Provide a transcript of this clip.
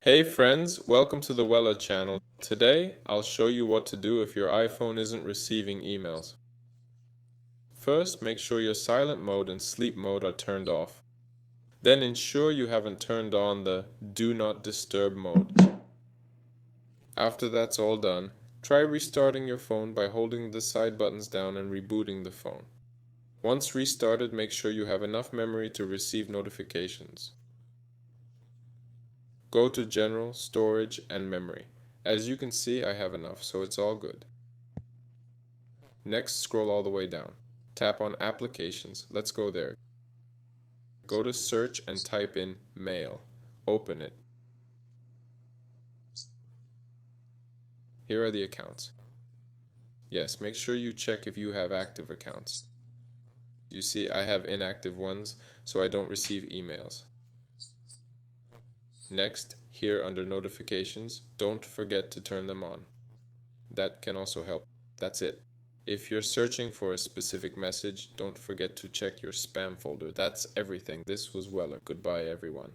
Hey friends, welcome to the Weller channel. Today, I'll show you what to do if your iPhone isn't receiving emails. First, make sure your silent mode and sleep mode are turned off. Then ensure you haven't turned on the Do Not Disturb mode. After that's all done, try restarting your phone by holding the side buttons down and rebooting the phone. Once restarted, make sure you have enough memory to receive notifications. Go to General, Storage, and Memory. As you can see, I have enough, so it's all good. Next, scroll all the way down. Tap on Applications. Let's go there. Go to Search and type in Mail. Open it. Here are the accounts. Yes, make sure you check if you have active accounts. You see, I have inactive ones, so I don't receive emails. Next, here under Notifications, don't forget to turn them on. That can also help. That's it. If you're searching for a specific message, don't forget to check your spam folder. That's everything. This was Weller. Goodbye, everyone.